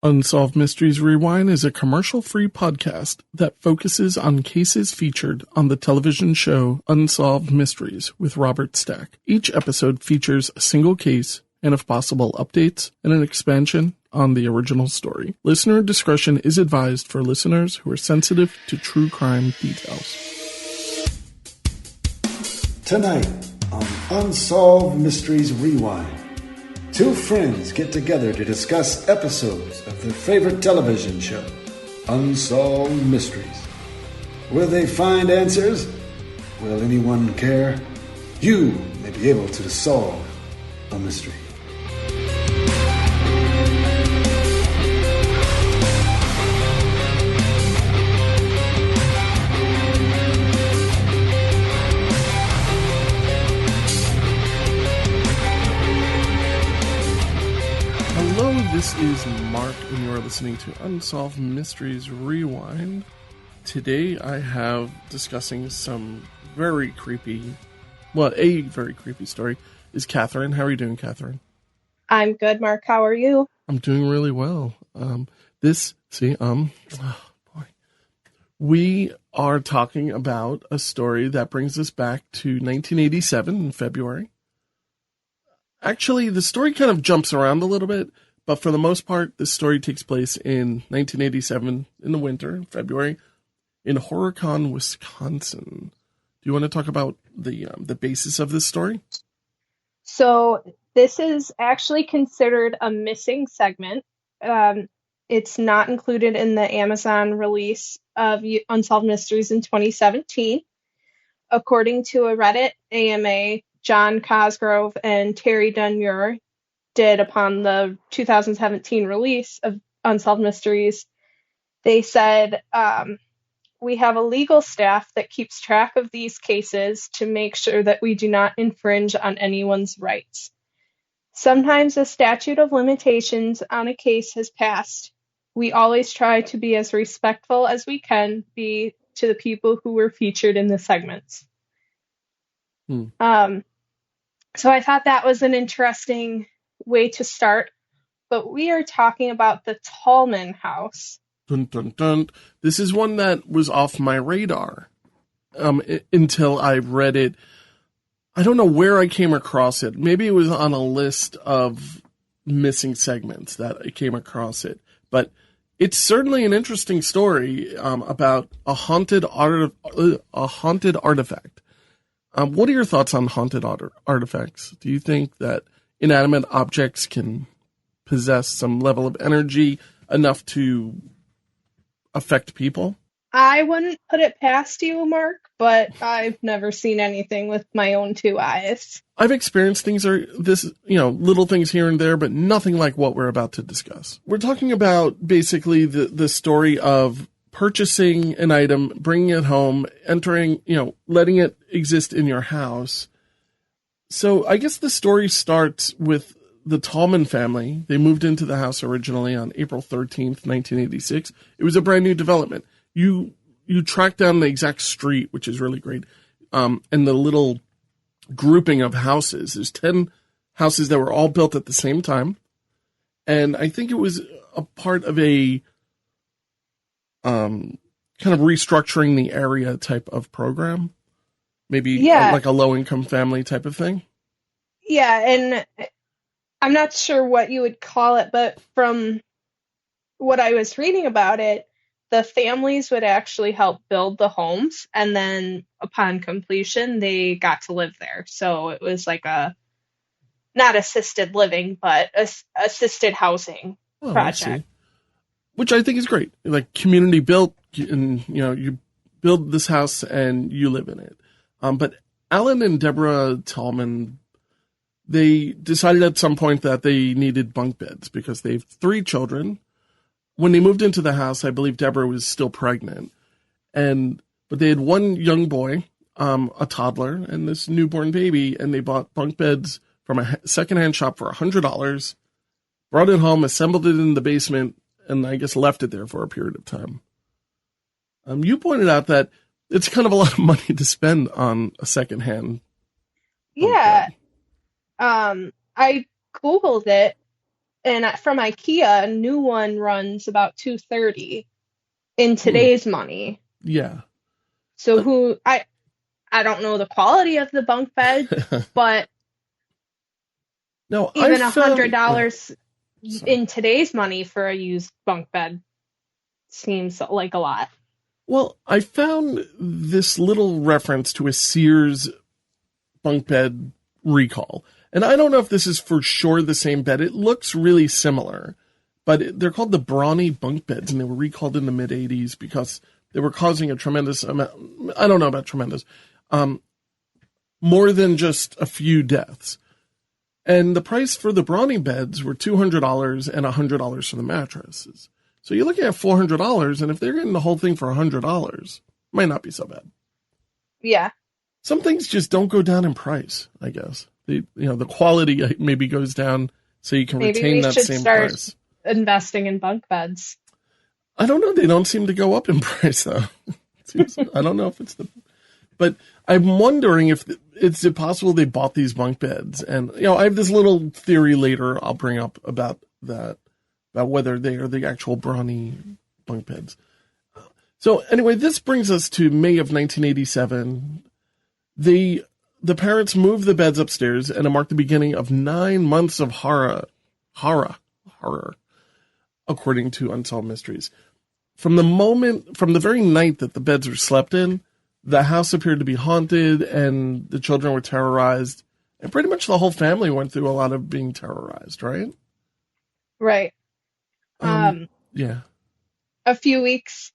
Unsolved Mysteries Rewind is a commercial-free podcast that focuses on cases featured on the television show Unsolved Mysteries with Robert Stack. Each episode features a single case and, if possible, updates and an expansion on the original story. Listener discretion is advised for listeners who are sensitive to true crime details. Tonight on Unsolved Mysteries Rewind, two friends get together to discuss episodes of their favorite television show, Unsolved Mysteries. Will they find answers? Will anyone care? You may be able to solve a mystery. This is Mark, and you are listening to Unsolved Mysteries Rewind. Today I have discussing some very creepy, a very creepy story is Catharine. How are you doing, Catharine? I'm good, Mark. How are you? I'm doing really well. We are talking about a story that brings us back to 1987 in February. Actually, the story kind of jumps around a little bit. But for the most part, this story takes place in 1987, in the winter, February, in Horicon, Wisconsin. Do you want to talk about the basis of this story? So this is actually considered a missing segment. It's not included in the Amazon release of Unsolved Mysteries in 2017. According to a Reddit AMA, John Cosgrove and Terry Dunmure did upon the 2017 release of Unsolved Mysteries, they said, we have a legal staff that keeps track of these cases to make sure that we do not infringe on anyone's rights. Sometimes a statute of limitations on a case has passed. We always try to be as respectful as we can be to the people who were featured in the segments. So I thought that was an interesting way to start, but we are talking about the Tallman house. Dun, dun, dun. This is one that was off my radar until I read it. I don't know where I came across it. Maybe it was on a list of missing segments that I came across it. But it's certainly an interesting story about a haunted artifact. What are your thoughts on haunted artifacts? Do you think that inanimate objects can possess some level of energy enough to affect people? I wouldn't put it past you, Mark, but I've never seen anything with my own two eyes. I've experienced things little things here and there, but nothing like what we're about to discuss. We're talking about basically the story of purchasing an item, bringing it home, entering, letting it exist in your house. So I guess the story starts with the Tallman family. They moved into the house originally on April 13th, 1986. It was a brand new development. You track down the exact street, which is really great, and the little grouping of houses. There's 10 houses that were all built at the same time. And I think it was a part of a kind of restructuring the area type of program. Maybe like a low-income family type of thing? Yeah, and I'm not sure what you would call it, but from what I was reading about it, the families would actually help build the homes, and then upon completion, they got to live there. So it was like not assisted living, but assisted housing project. Which I think is great. Like community built, and you build this house and you live in it. But Alan and Deborah Tallman, they decided at some point that they needed bunk beds because they have 3 children. When they moved into the house, I believe Deborah was still pregnant. But they had one young boy, a toddler, and this newborn baby, and they bought bunk beds from a secondhand shop for $100, brought it home, assembled it in the basement, and I guess left it there for a period of time. You pointed out that it's kind of a lot of money to spend on a secondhand. Yeah. I Googled it, And from IKEA, a new one runs about $230 in today's money. Yeah. So I don't know the quality of the bunk bed, but no, even $100 in today's money for a used bunk bed seems like a lot. Well, I found this little reference to a Sears bunk bed recall. And I don't know if this is for sure the same bed. It looks really similar. But they're called the Brawny bunk beds, and they were recalled in the mid-'80s because they were causing a tremendous amount. I don't know about tremendous. More than just a few deaths. And the price for the Brawny beds were $200 and $100 for the mattresses. So you're looking at $400, and if they're getting the whole thing for $100, might not be so bad. Yeah. Some things just don't go down in price, I guess. The quality maybe goes down so you can retain that same price. Investing in bunk beds. I don't know. They don't seem to go up in price, though. I don't know if it's but I'm wondering if it's possible they bought these bunk beds. And, I have this little theory later I'll bring up about that, about whether they are the actual Brawny bunk beds. So anyway, this brings us to May of 1987. The parents moved the beds upstairs, and it marked the beginning of 9 months of horror, according to Unsolved Mysteries. From the very night that the beds were slept in, the house appeared to be haunted, and the children were terrorized, and pretty much the whole family went through a lot of being terrorized, right? Right. Yeah. A few weeks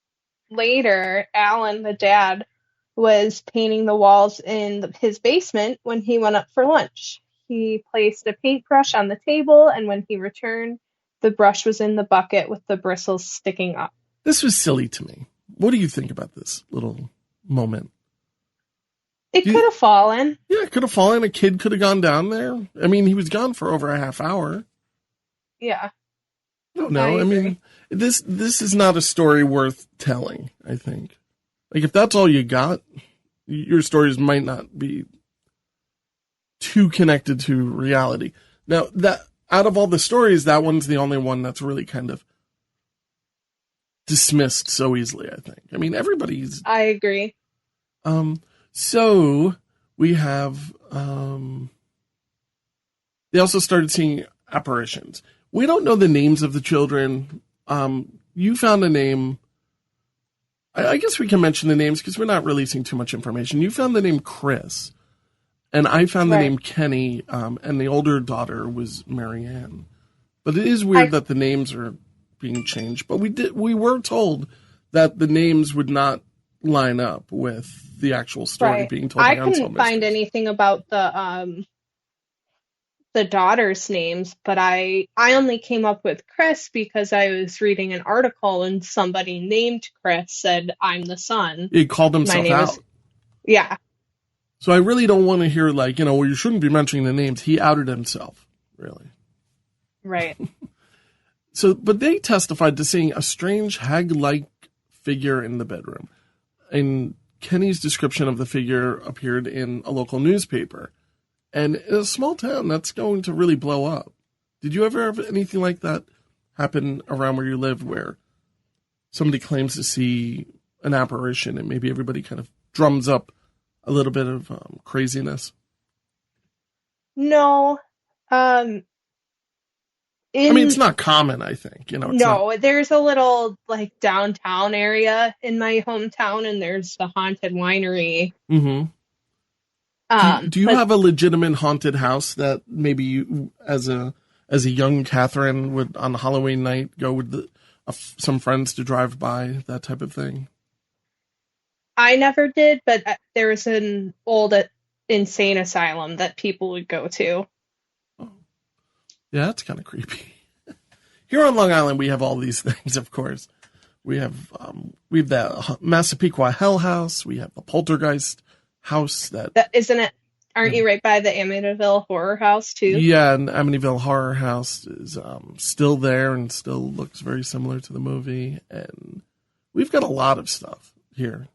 later, Alan, the dad, was painting the walls in his basement when he went up for lunch. He placed a paintbrush on the table, and when he returned, the brush was in the bucket with the bristles sticking up. This was silly to me. What do you think about this little moment? It could have fallen. Yeah, it could have fallen. A kid could have gone down there. I mean, he was gone for over a half hour. Yeah. I don't know. I mean, this is not a story worth telling, I think. Like, if that's all you got, your stories might not be too connected to reality. Now, that out of all the stories, that one's the only one that's really kind of dismissed so easily, I think. I mean, everybody's... I agree. So, we have... They also started seeing apparitions. We don't know the names of the children. You found a name... I guess we can mention the names because we're not releasing too much information. You found the name Chris, and I found the name Kenny, and the older daughter was Marianne. But it is weird that the names are being changed. But we were told that the names would not line up with the actual story being told. I couldn't find anything about the daughters' names, but I only came up with Chris because I was reading an article and somebody named Chris said, "I'm the son." He called himself out. Yeah. So I really don't want to hear well, you shouldn't be mentioning the names. He outed himself, really. Right. But they testified to seeing a strange hag-like figure in the bedroom. And Kenny's description of the figure appeared in a local newspaper. And in a small town, that's going to really blow up. Did you ever have anything like that happen around where you live where somebody claims to see an apparition and maybe everybody kind of drums up a little bit of craziness? No. It's not common, I think. There's a little downtown area in my hometown, and there's the haunted winery. Mm-hmm. Do you have a legitimate haunted house that maybe you, as a young Catharine, would on Halloween night go with some friends to drive by, that type of thing? I never did, but there was an old insane asylum that people would go to. Oh. Yeah, that's kind of creepy. Here on Long Island, we have all these things, of course. We have the Massapequa Hell House. We have the Poltergeist house that isn't it. Aren't you right by the Amityville Horror House too? Yeah, and Amityville Horror House is still there and still looks very similar to the movie. And we've got a lot of stuff here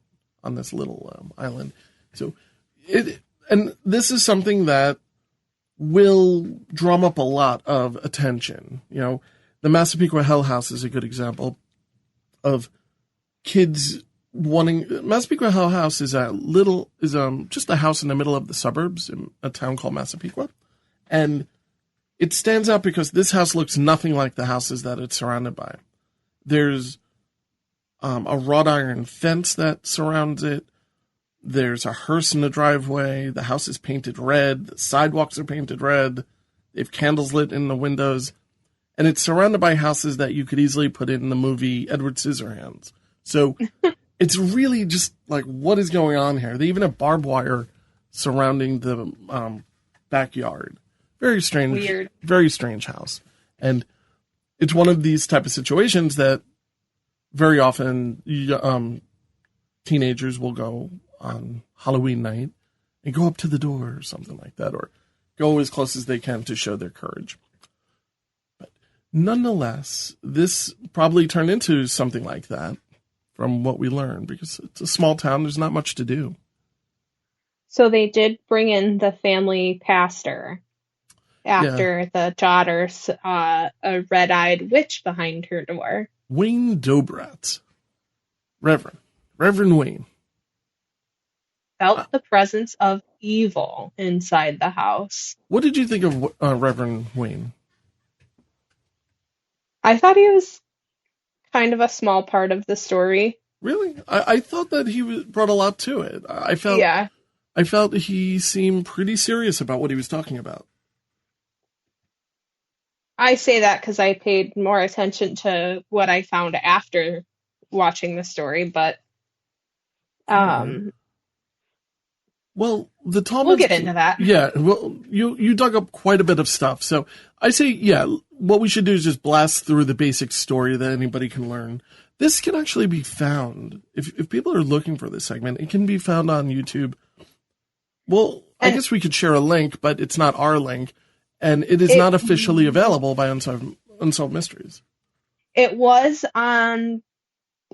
on this little island. So and this is something that will drum up a lot of attention. You know, the Massapequa Hell House is a good example of kids wanting. Massapequa Hell House is just a house in the middle of the suburbs in a town called Massapequa, and it stands out because this house looks nothing like the houses that it's surrounded by. There's a wrought iron fence that surrounds it. There's a hearse in the driveway. The house is painted red. The sidewalks are painted red. They have candles lit in the windows. And it's surrounded by houses that you could easily put in the movie Edward Scissorhands. So it's really just like, what is going on here? They even have barbed wire surrounding the backyard. Very strange. Weird. Very strange house. And it's one of these type of situations that very often teenagers will go on Halloween night and go up to the door or something like that, or go as close as they can to show their courage. But nonetheless, this probably turned into something like that from what we learned, because it's a small town. There's not much to do. So they did bring in the family pastor after the daughter saw a red-eyed witch behind her door. Wayne Dobrat. Reverend Wayne. Felt the presence of evil inside the house. What did you think of Reverend Wayne? I thought he was kind of a small part of the story. Really? I thought that he brought a lot to it. I felt he seemed pretty serious about what he was talking about. I say that because I paid more attention to what I found after watching the story, but well, the Tallmans, we'll get into that. Yeah, well, you dug up quite a bit of stuff, so I say, what we should do is just blast through the basic story that anybody can learn. This can actually be found, if people are looking for this segment, it can be found on YouTube. Well, I guess we could share a link, but it's not our link. And it is not officially available by Unsolved Mysteries. It was on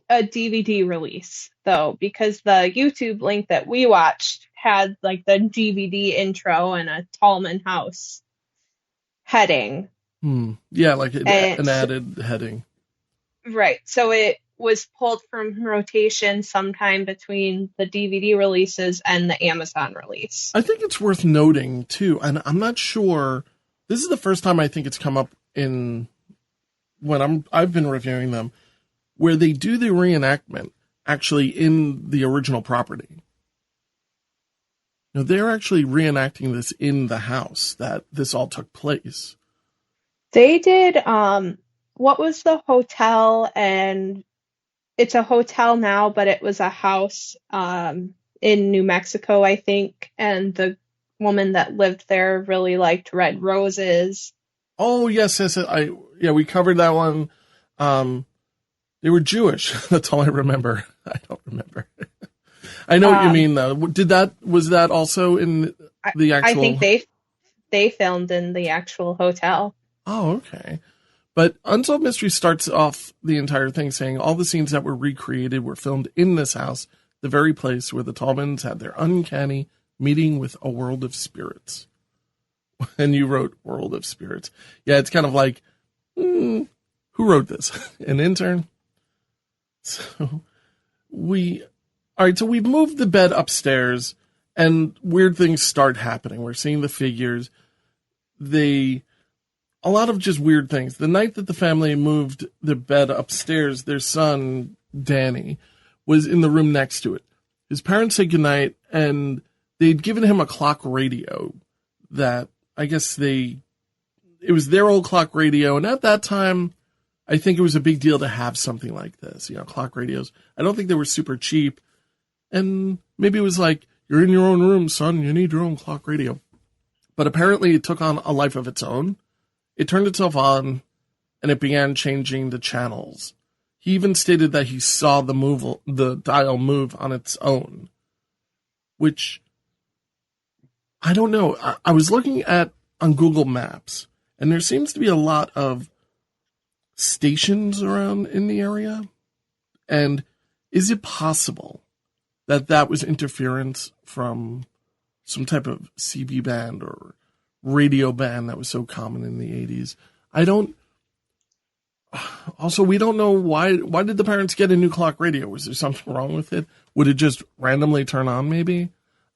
a DVD release, though, because the YouTube link that we watched had like the DVD intro and a Tallman House heading. Yeah, like an added heading. Right. So it was pulled from rotation sometime between the DVD releases and the Amazon release. I think it's worth noting, too, and I'm not sure. This is the first time I think it's come up in when I've been reviewing them, where they do the reenactment actually in the original property. Now, they're actually reenacting this in the house that this all took place. They did, what was the hotel? And it's a hotel now, but it was a house in New Mexico, I think. And the woman that lived there really liked red roses. Oh, yes. We covered that one. They were Jewish. That's all I remember. I don't remember. I know what you mean, though. Was that also in the actual? I think they filmed in the actual hotel. Oh, okay. But Unsolved Mystery starts off the entire thing saying all the scenes that were recreated were filmed in this house, the very place where the Tallmans had their uncanny meeting with a world of spirits. And you wrote World of Spirits. Yeah, it's kind of like, who wrote this? An intern? So we've moved the bed upstairs and weird things start happening. We're seeing the figures. A lot of just weird things. The night that the family moved the bed upstairs, their son, Danny, was in the room next to it. His parents said goodnight, and they'd given him a clock radio that I guess it was their old clock radio. And at that time, I think it was a big deal to have something like this, clock radios. I don't think they were super cheap. And maybe it was like, you're in your own room, son, you need your own clock radio. But apparently it took on a life of its own. It turned itself on, and it began changing the channels. He even stated that he saw the dial move on its own, which, I don't know. I was looking on Google Maps, and there seems to be a lot of stations around in the area. And is it possible that was interference from some type of CB band or radio band that was so common in the 80s. Also, we don't know why did the parents get a new clock radio? Was there something wrong with it? Would it just randomly turn on maybe?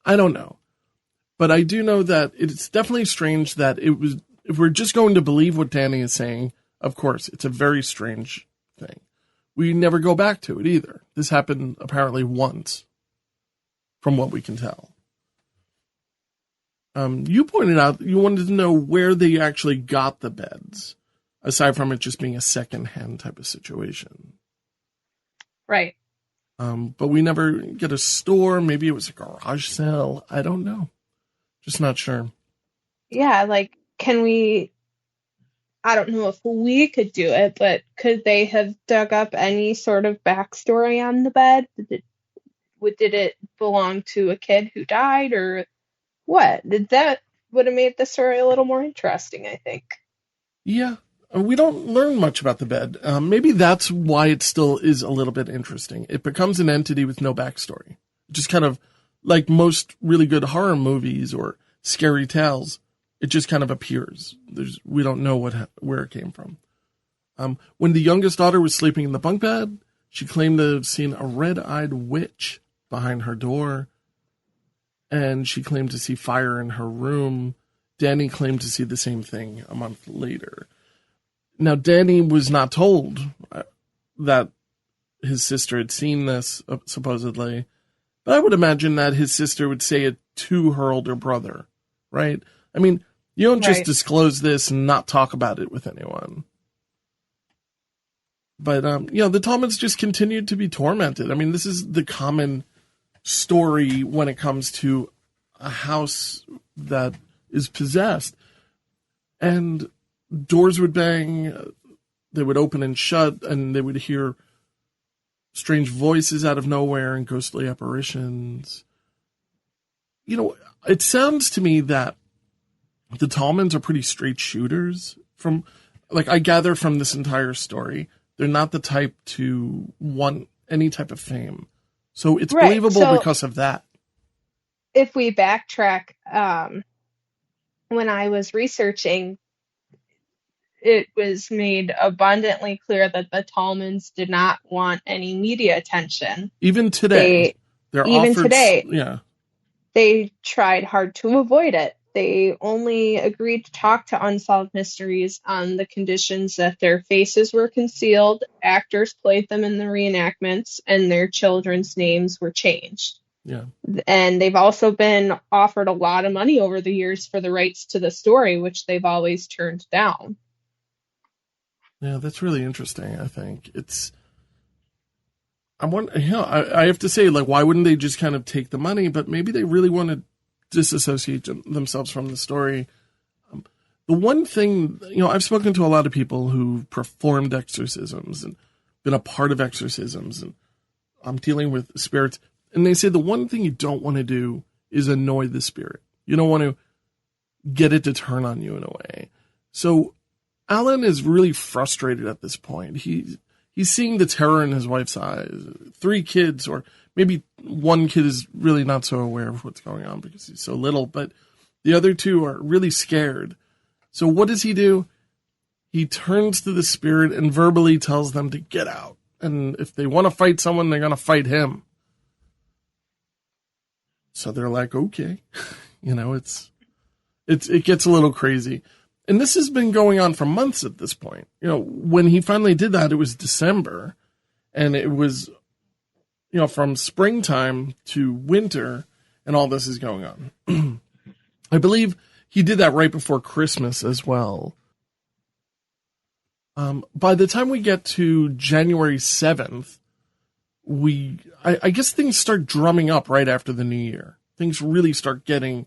I don't know. But I do know that it's definitely strange that it was, if we're just going to believe what Danny is saying, of course, it's a very strange thing. We never go back to it either. This happened apparently once, from what we can tell. You pointed out you wanted to know where they actually got the beds, aside from it just being a second-hand type of situation. Right. But we never get a store. Maybe it was a garage sale. I don't know. Just not sure. Yeah, like, I don't know if we could do it, but could they have dug up any sort of backstory on the bed? Did it belong to a kid who died, or what? That would have made the story a little more interesting, I think. Yeah, we don't learn much about the bed. Maybe that's why it still is a little bit interesting. It becomes an entity with no backstory. Just kind of like most really good horror movies or scary tales. It just kind of appears. We don't know where it came from. When the youngest daughter was sleeping in the bunk bed, she claimed to have seen a red-eyed witch behind her door, and she claimed to see fire in her room. Danny claimed to see the same thing a month later. Now, Danny was not told that his sister had seen this, supposedly, but I would imagine that his sister would say it to her older brother, right? I mean, you don't just disclose this and not talk about it with anyone. But, the Tallmans just continued to be tormented. I mean, this is the common story when it comes to a house that is possessed. And doors would bang, they would open and shut, and they would hear strange voices out of nowhere and ghostly apparitions. It sounds to me that the Tallmans are pretty straight shooters. From, I gather from this entire story, they're not the type to want any type of fame. So it's believable because of that. If we backtrack, when I was researching, it was made abundantly clear that the Tallmans did not want any media attention. Even today. Yeah. They tried hard to avoid it. They only agreed to talk to Unsolved Mysteries on the conditions that their faces were concealed, actors played them in the reenactments, and their children's names were changed. Yeah. And they've also been offered a lot of money over the years for the rights to the story, which they've always turned down. Yeah, that's really interesting, I think. I have to say, why wouldn't they just kind of take the money? But maybe they really want to disassociate themselves from the story. The one thing, I've spoken to a lot of people who performed exorcisms and been a part of exorcisms, and I'm dealing with spirits, and they say the one thing you don't want to do is annoy the spirit. You don't want to get it to turn on you in a way. So Alan is really frustrated at this point. He's seeing the terror in his wife's eyes. 3 kids, or maybe one kid is really not so aware of what's going on because he's so little, but the other 2 are really scared. So what does he do? He turns to the spirit and verbally tells them to get out. And if they want to fight someone, they're going to fight him. So they're like, okay. It gets a little crazy. And this has been going on for months at this point. When he finally did that, it was December. And it was, from springtime to winter, and all this is going on. I believe he did that right before Christmas as well. By the time we get to January 7th, I guess things start drumming up right after the new year. Things really start getting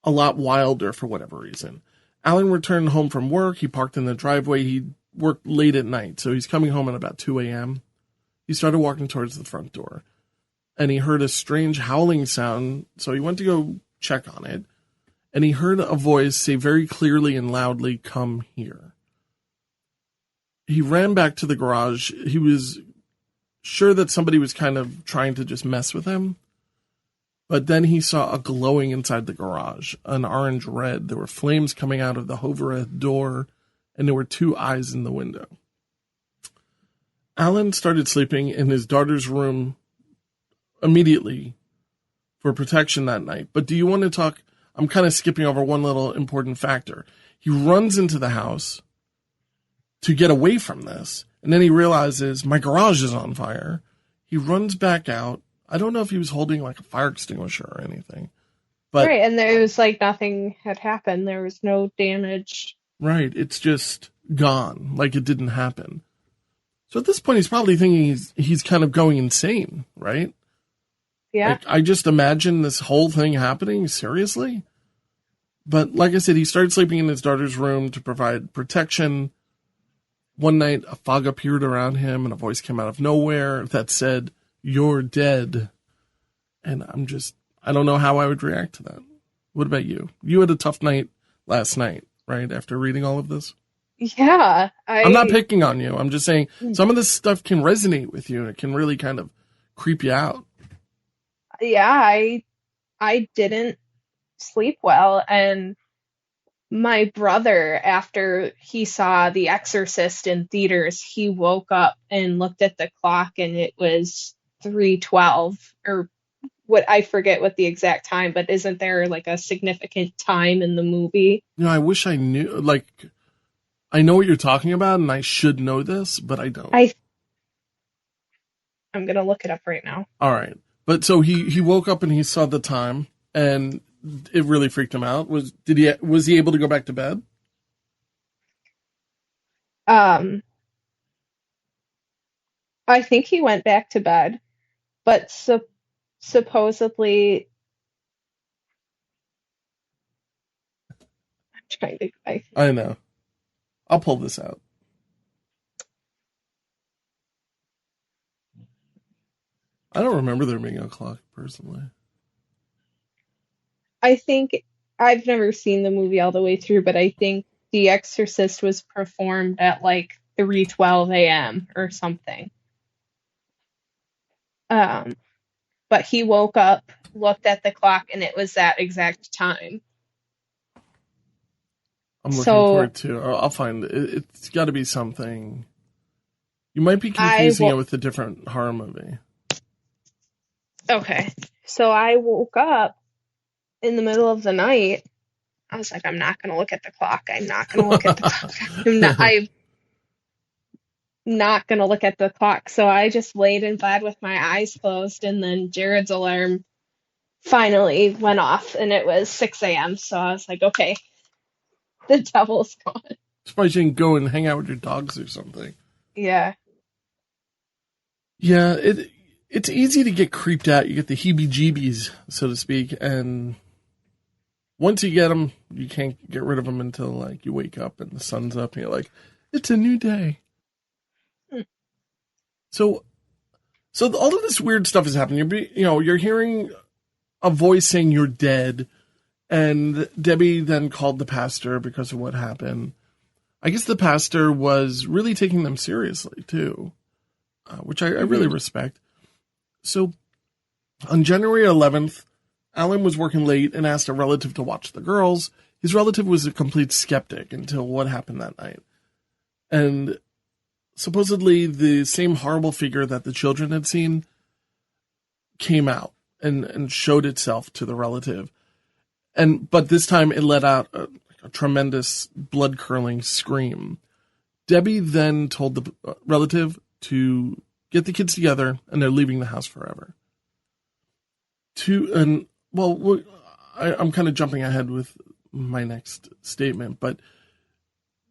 a lot wilder for whatever reason. Alan returned home from work. He parked in the driveway. He worked late at night, so he's coming home at about 2 a.m. He started walking towards the front door, and he heard a strange howling sound, so he went to go check on it, and he heard a voice say very clearly and loudly, "Come here." He ran back to the garage. He was sure that somebody was kind of trying to just mess with him. But then he saw a glowing inside the garage, an orange red. There were flames coming out of the overhead door, and there were 2 eyes in the window. Alan started sleeping in his daughter's room immediately for protection that night. But do you want to talk? I'm kind of skipping over one little important factor. He runs into the house to get away from this, and then he realizes my garage is on fire. He runs back out. I don't know if he was holding like a fire extinguisher or anything. But, right, and there was like nothing had happened. There was no damage. Right, it's just gone, like it didn't happen. So at this point, he's probably thinking he's kind of going insane, right? Yeah. Like, I just imagine this whole thing happening, seriously? But like I said, he started sleeping in his daughter's room to provide protection. One night, a fog appeared around him, and a voice came out of nowhere that said, "You're dead." And I don't know how I would react to that. What about you? You had a tough night last night, right? After reading all of this? Yeah. I'm not picking on you. I'm just saying some of this stuff can resonate with you, and it can really kind of creep you out. Yeah, I didn't sleep well, and my brother, after he saw The Exorcist in theaters, he woke up and looked at the clock, and it was 3:12, or what, I forget what the exact time, but isn't there like a significant time in the movie? I wish I knew. Like, I know what you're talking about, and I should know this, but I don't. I'm gonna look it up right now. All right. But so he woke up and he saw the time, and it really freaked him out. Was he able to go back to bed? I think he went back to bed, but supposedly, I'm trying to. I know. I'll pull this out. I don't remember there being a clock, personally. I think I've never seen the movie all the way through, but I think The Exorcist was performed at like 3:12 a.m. or something. But he woke up, looked at the clock, and it was that exact time. I'm looking for it too. I'll find it. It's got to be something. You might be confusing it with a different horror movie. Okay. So I woke up in the middle of the night. I was like, I'm not going to look at the clock. I'm not going to look at the clock. I'm not going to look at the clock. So I just laid in bed with my eyes closed, and then Jared's alarm finally went off, and it was 6 a.m. So I was like, okay, the devil's gone. Surprised you didn't go and hang out with your dogs or something. Yeah. Yeah, it's easy to get creeped out. You get the heebie-jeebies, so to speak, and once you get them, you can't get rid of them until like you wake up and the sun's up, and you're like, it's a new day. So all of this weird stuff is happening. You're hearing a voice saying you're dead, and Debbie then called the pastor because of what happened. I guess the pastor was really taking them seriously too, which I really respect. So on January 11th, Alan was working late and asked a relative to watch the girls. His relative was a complete skeptic until what happened that night. And supposedly the same horrible figure that the children had seen came out and showed itself to the relative. But this time it let out a tremendous blood-curdling scream. Debbie then told the relative to get the kids together, and they're leaving the house forever. I'm kind of jumping ahead with my next statement, but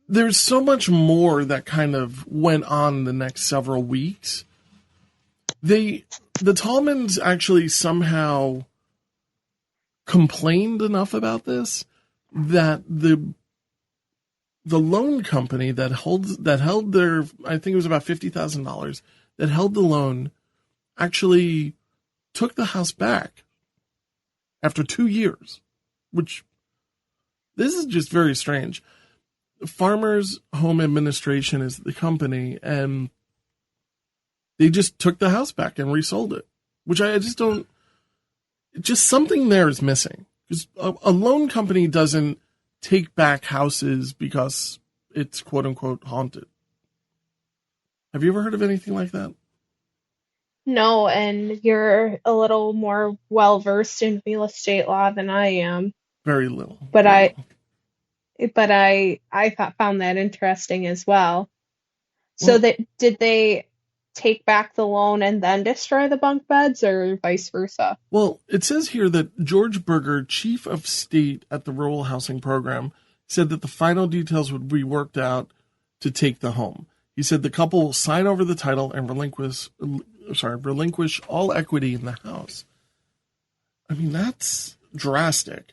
there's so much more that kind of went on the next several weeks. The Tallmans actually somehow complained enough about this that the loan company that held their, I think it was about $50,000, that held the loan, actually took the house back after 2 years, which this is just very strange. Farmers Home Administration is the company, and they just took the house back and resold it, which I just don't. just something there is missing. Because a loan company doesn't take back houses because it's quote unquote haunted. Have you ever heard of anything like that? No, and you're a little more well versed in real estate law than I am. Very little. But Very I little. but I found that interesting as well. So Well, that did they take back the loan and then destroy the bunk beds, or vice versa? well, it says here that George Berger, chief of state at the Rural Housing Program, said that the final details would be worked out to take the home. He said the couple will sign over the title and relinquish all equity in the house. I mean, that's drastic.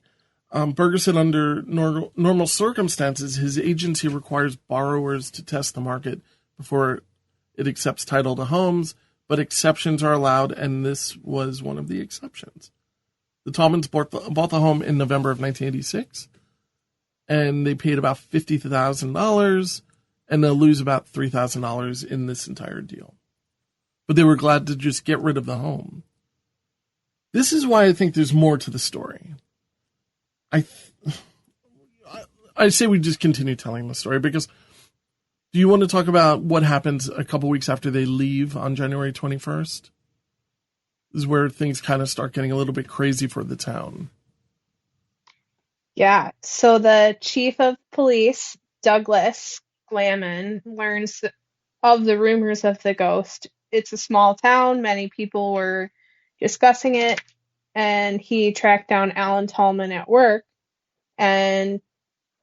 Berger said under normal circumstances, his agency requires borrowers to test the market before it accepts title to homes, but exceptions are allowed, and this was one of the exceptions. The Tallmans bought the home in November of 1986, and they paid about $50,000, and they'll lose about $3,000 in this entire deal. But they were glad to just get rid of the home. This is why I think there's more to the story. I say we just continue telling the story because do you want to talk about what happens a couple weeks after they leave on January 21st? This is where things kind of start getting a little bit crazy for the town. Yeah. So the chief of police, Douglas Glaman, learns of the rumors of the ghost. It's a small town. Many people were discussing it, and he tracked down Alan Tallman at work and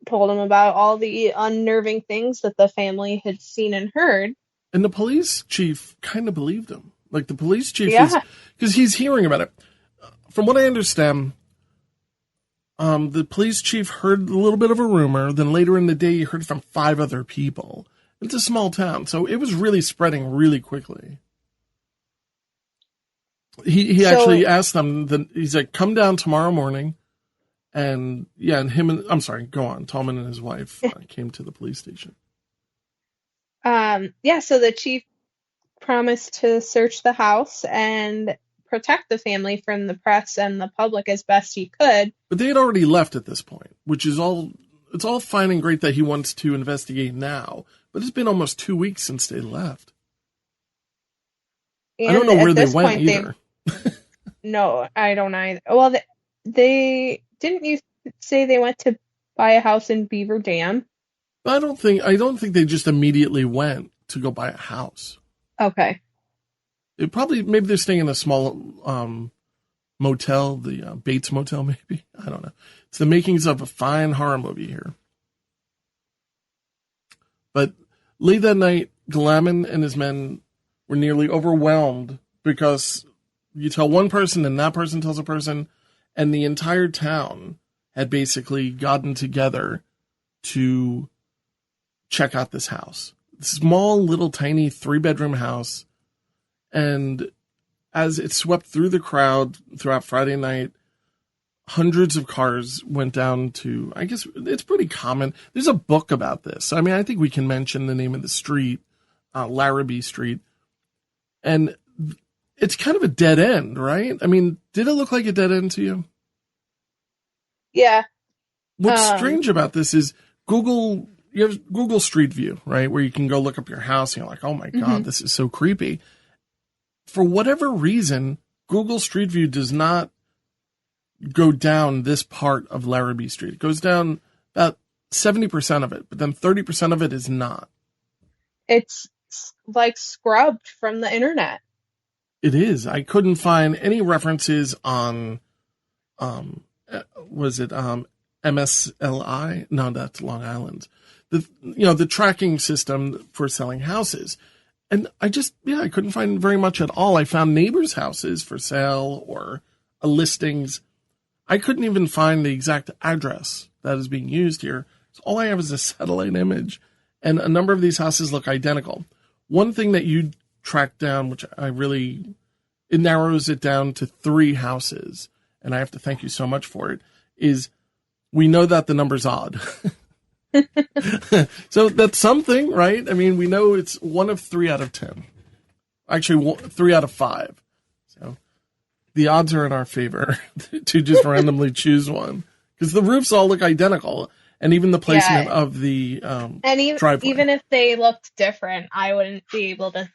told him about all the unnerving things that the family had seen and heard. And the police chief kind of believed him. Like the police chief is, Yeah. because he's hearing about it. From what I understand, the police chief heard a little bit of a rumor. Then later in the day, he heard from 5 other people. It's a small town, so it was really spreading really quickly. He actually asked them, he's like, come down tomorrow morning. And yeah, and go on. Tallman and his wife came to the police station. So the chief promised to search the house and protect the family from the press and the public as best he could. But they had already left at this point, which is it's all fine and great that he wants to investigate now. But it's been almost 2 weeks since they left. And I don't know where they went point, either. No, I don't either. Well, they didn't you say they went to buy a house in Beaver Dam? I don't think they just immediately went to go buy a house. Okay. Maybe they're staying in a small motel, the Bates Motel, maybe. I don't know. It's the makings of a fine horror movie here. But late that night, Glaman and his men were nearly overwhelmed because you tell one person and that person tells a person, and the entire town had basically gotten together to check out this house. Small, little, tiny 3-bedroom house. And as it swept through the crowd throughout Friday night, hundreds of cars went down to, I guess it's pretty common. There's a book about this. I mean, I think we can mention the name of the street, Larrabee Street. And it's kind of a dead end, right? I mean, did it look like a dead end to you? Yeah. What's strange about this is you have Google Street View, right? Where you can go look up your house and you're like, oh my God, this is so creepy. For whatever reason, Google Street View does not go down this part of Larrabee Street. It goes down about 70% of it, but then 30% of it is not. It's like scrubbed from the internet. It is. I couldn't find any references on, was it MSLI? No, that's Long Island. The tracking system for selling houses. And I couldn't find very much at all. I found neighbors' houses for sale or listings. I couldn't even find the exact address that is being used here. So all I have is a satellite image, and a number of these houses look identical. One thing that you tracked down, which it narrows it down to 3 houses, and I have to thank you so much for it, is we know that the number's odd. So that's something, right? I mean, we know it's 1 of 3 out of 10. Actually, 3 out of 5. So the odds are in our favor to just randomly choose one. Because the roofs all look identical. And even the placement of the driveway. Even if they looked different, I wouldn't be able to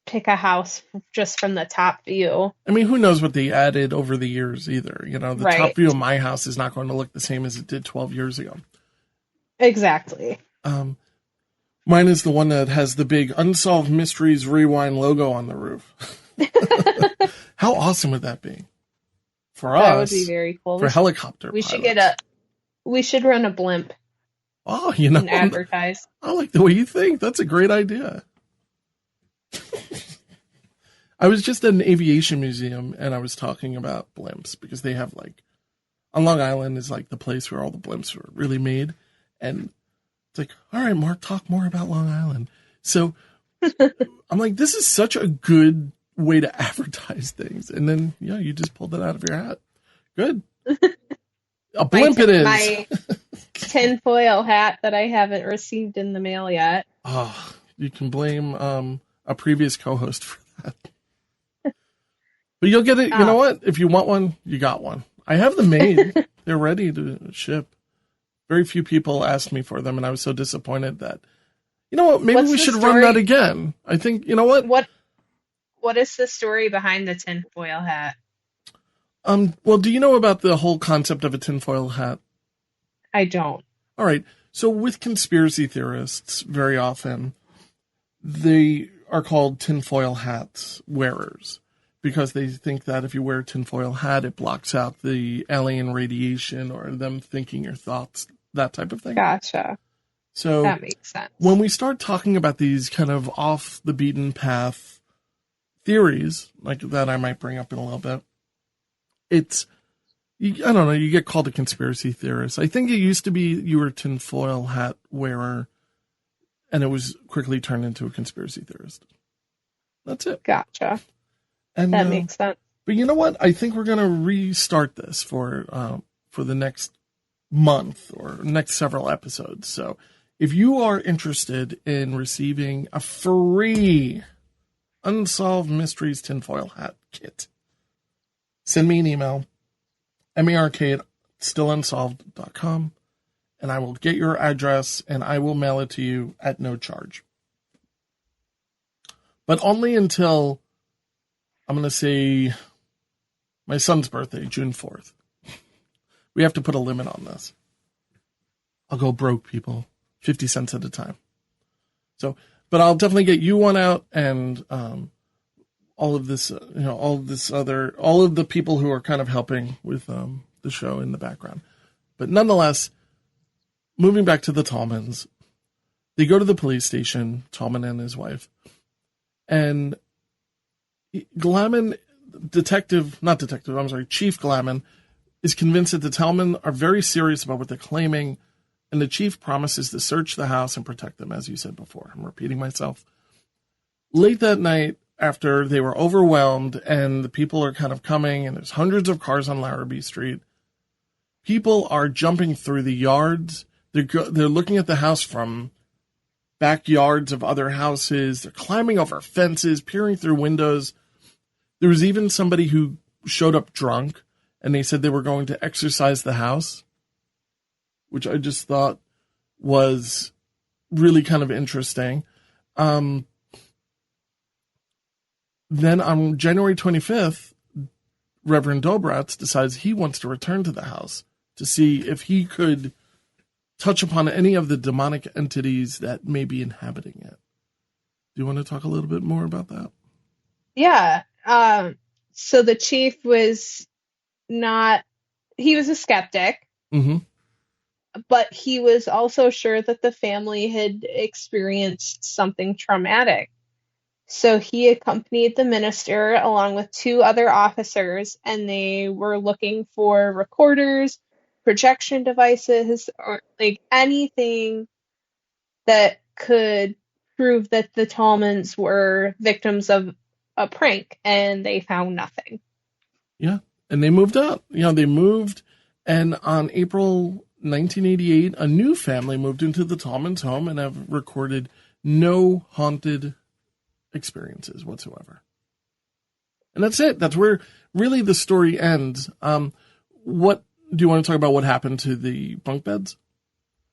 pick a house just from the top view. I mean, who knows what they added over the years either. You know, the top view of my house is not going to look the same as it did 12 years ago. Exactly. Mine is the one that has the big Unsolved Mysteries Rewind logo on the roof. How awesome would that be? For us. That would be very cool. For helicopter We should run a blimp. Oh, you know. And advertise. I like the way you think. That's a great idea. I was just at an aviation museum and I was talking about blimps because they have on Long Island is the place where all the blimps were really made. And it's all right, Mark, talk more about Long Island. So I'm like, this is such a good way to advertise things. And then, you just pulled it out of your hat. Good. A blimp it is. My tinfoil hat that I haven't received in the mail yet. Oh, you can blame a previous co-host for that. But you'll get it. You know what? If you want one, you got one. I have them made. They're ready to ship. Very few people asked me for them, and I was so disappointed that, you know what? Maybe we should run that again. I think, you know what? What is the story behind the tinfoil hat? Well, do you know about the whole concept of a tinfoil hat? I don't. All right. So with conspiracy theorists, very often, they are called tinfoil hat wearers because they think that if you wear a tinfoil hat, it blocks out the alien radiation or them thinking your thoughts, that type of thing. Gotcha. So that makes sense. When we start talking about these kind of off the beaten path theories, like that I might bring up in a little bit, I don't know, you get called a conspiracy theorist. I think it used to be you were a tinfoil hat wearer, and it was quickly turned into a conspiracy theorist. That's it. Gotcha. And that makes sense. But you know what? I think we're going to restart this for the next month or next several episodes. So if you are interested in receiving a free Unsolved Mysteries tinfoil hat kit, send me an email, mark@stillunsolved.com, and I will get your address and I will mail it to you at no charge. But only until, I'm going to say, my son's birthday, June 4th. We have to put a limit on this. I'll go broke, people. 50 cents at a time. So, but I'll definitely get you one out, and all of this, all of the people who are kind of helping with the show in the background. But nonetheless, moving back to the Tallmans, they go to the police station, Tallman and his wife, and Chief Glaman is convinced that the Tallman are very serious about what they're claiming, and the chief promises to search the house and protect them, as you said before. I'm repeating myself. Late that night, after they were overwhelmed and the people are kind of coming, and there's hundreds of cars on Larrabee Street, people are jumping through the yards. They're looking at the house from backyards of other houses. They're climbing over fences, peering through windows. There was even somebody who showed up drunk, and they said they were going to exorcise the house, which I just thought was really kind of interesting. Then on January 25th, Reverend Dobratz decides he wants to return to the house to see if he could touch upon any of the demonic entities that may be inhabiting it. Do you want to talk a little bit more about that? Yeah. So the chief was he was a skeptic, but he was also sure that the family had experienced something traumatic. So he accompanied the minister along with two other officers, and they were looking for recorders, projection devices, or anything that could prove that the Tallmans were victims of a prank, and they found nothing. Yeah, and they moved out. They moved, and on April 1988, a new family moved into the Tallmans' home and have recorded no haunted experiences whatsoever. And that's it. That's where really the story ends. What do you want to talk about what happened to the bunk beds?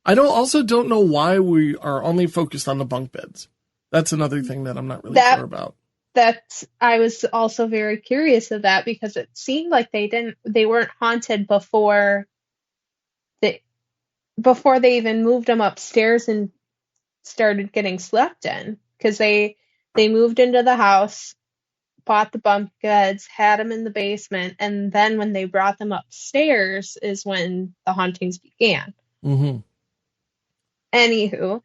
I don't know why we are only focused on the bunk beds. That's another thing that I'm not really sure about. I was also very curious of that because it seemed like they weren't haunted before they even moved them upstairs and started getting slept in, because they moved into the house, bought the bunk beds, had them in the basement, and then when they brought them upstairs is when the hauntings began. Mm-hmm. Anywho,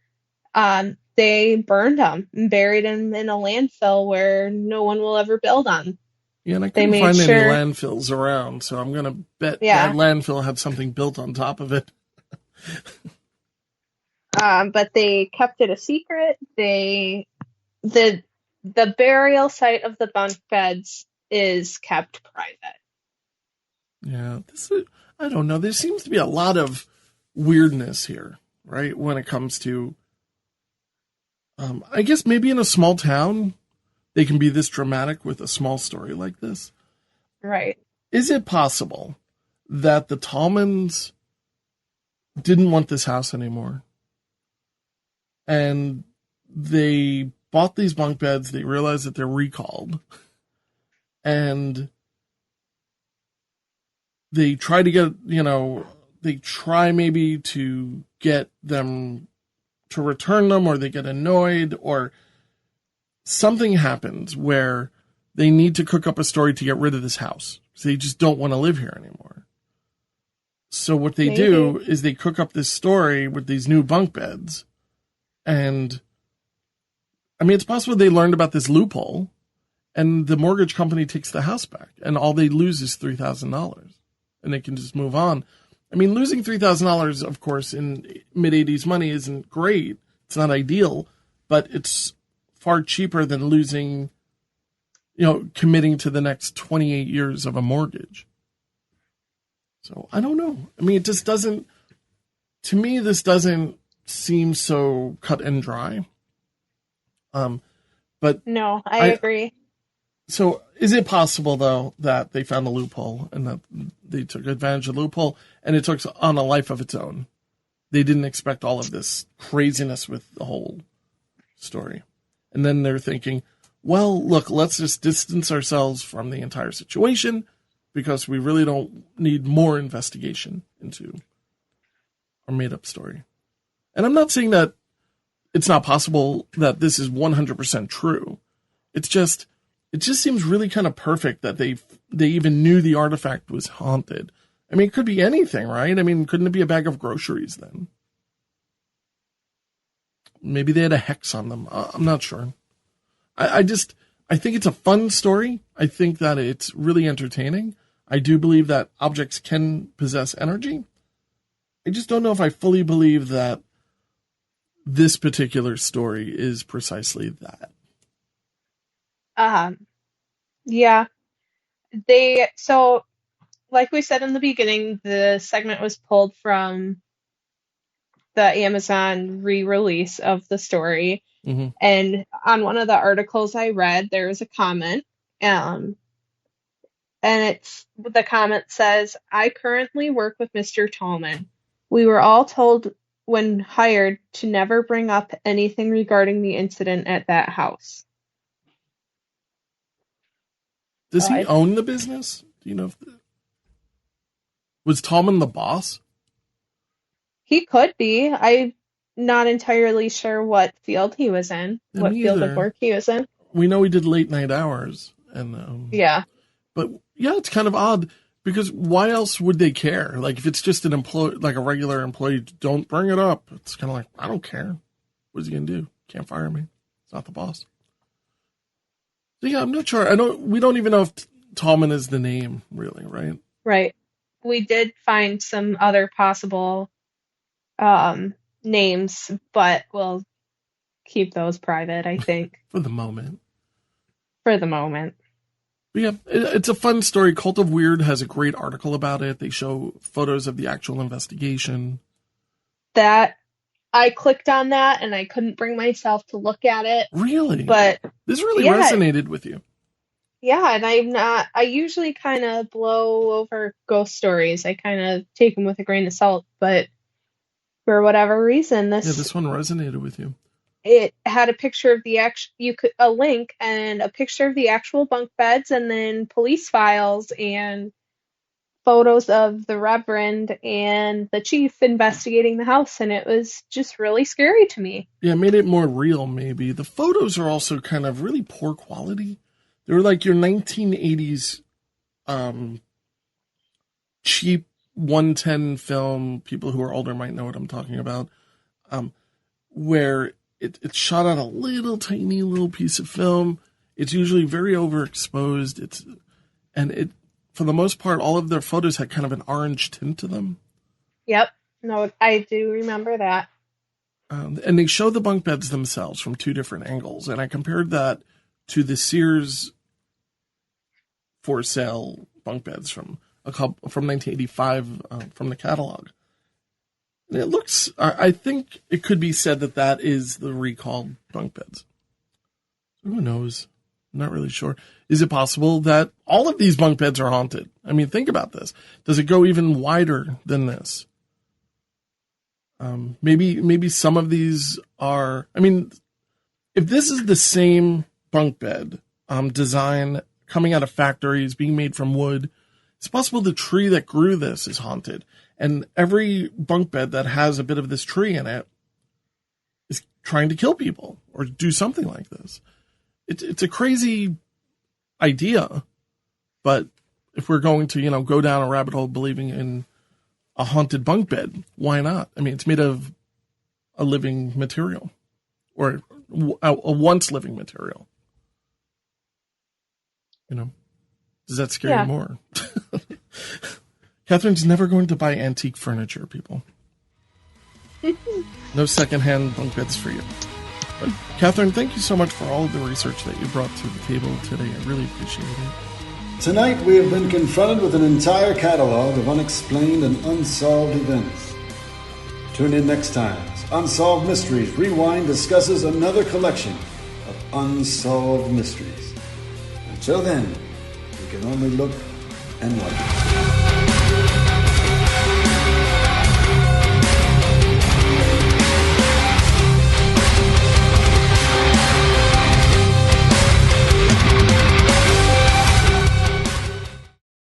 they burned them and buried them in a landfill where no one will ever build on. Yeah, and I couldn't find any landfills around, so I'm going to bet that landfill had something built on top of it. But they kept it a secret. The burial site of the bunk beds is kept private. Yeah, I don't know. There seems to be a lot of weirdness here, right? When it comes to, I guess maybe in a small town, they can be this dramatic with a small story like this. Right. Is it possible that the Tallmans didn't want this house anymore? And they bought these bunk beds, they realized that they're recalled, and they try to get, they try maybe to get them to return them, or they get annoyed, or something happens where they need to cook up a story to get rid of this house. So they just don't want to live here anymore. So what they do is they cook up this story with these new bunk beds. And I mean, it's possible they learned about this loophole and the mortgage company takes the house back and all they lose is $3,000 and they can just move on. I mean, losing $3,000, of course, in mid-'80s money isn't great. It's not ideal, but it's far cheaper than losing, committing to the next 28 years of a mortgage. So I don't know. I mean, it just doesn't, to me, this doesn't seem so cut and dry. But no, I agree. So is it possible though that they found a loophole and that they took advantage of the loophole and it took on a life of its own? They didn't expect all of this craziness with the whole story. And then they're thinking, well, look, let's just distance ourselves from the entire situation because we really don't need more investigation into our made up story. And I'm not saying that it's not possible that this is 100% true. It just seems really kind of perfect that they even knew the artifact was haunted. I mean, it could be anything, right? I mean, couldn't it be a bag of groceries then? Maybe they had a hex on them. I'm not sure. I think it's a fun story. I think that it's really entertaining. I do believe that objects can possess energy. I just don't know if I fully believe that this particular story is precisely that. Yeah. So like we said in the beginning, the segment was pulled from the Amazon re-release of the story. Mm-hmm. And on one of the articles I read, there was a comment. And the comment says, "I currently work with Mr. Tallman. We were all told when hired to never bring up anything regarding the incident at that house." Does he own the business? Do you know was Tallman the boss? He could be. I'm not entirely sure what field he was in, what field of work he was in. We know he did late night hours, and yeah. But yeah, it's kind of odd because why else would they care? Like if it's just an employee, like a regular employee, don't bring it up. It's kind of like, I don't care. What is he gonna do? Can't fire me. It's not the boss. So yeah, I'm not sure. We don't even know if Tallman is the name, really, right? Right. We did find some other possible names, but we'll keep those private, I think. For the moment. For the moment. But yeah, it's a fun story. Cult of Weird has a great article about it. They show photos of the actual investigation. That I clicked on that and I couldn't bring myself to look at it. Really? But this really resonated with you. Yeah, and I usually kind of blow over ghost stories. I kind of take them with a grain of salt, but for whatever reason, Yeah, this one resonated with you. it had a picture of a link and a picture of the actual bunk beds, and then police files and photos of the Reverend and the chief investigating the house, and it was just really scary to me. Yeah, it made it more real, maybe. The photos are also kind of really poor quality. They were like your 1980s cheap 110 film. People who are older might know what I'm talking about. Where it's shot on a little tiny little piece of film. It's usually very overexposed. For the most part, all of their photos had kind of an orange tint to them. Yep. No, I do remember that. And they show the bunk beds themselves from two different angles. And I compared that to the Sears for sale bunk beds from 1985 from the catalog. And it looks, I think it could be said that is the recalled bunk beds. Who knows? I'm not really sure. Is it possible that all of these bunk beds are haunted? I mean, think about this. Does it go even wider than this? Maybe some of these are, I mean, if this is the same bunk bed design coming out of factories, being made from wood, it's possible the tree that grew this is haunted. And every bunk bed that has a bit of this tree in it is trying to kill people or do something like this. It's a crazy idea, but if we're going to, go down a rabbit hole believing in a haunted bunk bed, why not? I mean, it's made of a living material or a once living material. Does that scare you more? Catherine's never going to buy antique furniture, people. No secondhand bunk beds for you. But Catherine, thank you so much for all of the research that you brought to the table today. I really appreciate it. Tonight we have been confronted with an entire catalog of unexplained and unsolved events. Tune in next time as Unsolved Mysteries Rewind discusses another collection of unsolved mysteries. Until then, we can only look and wonder.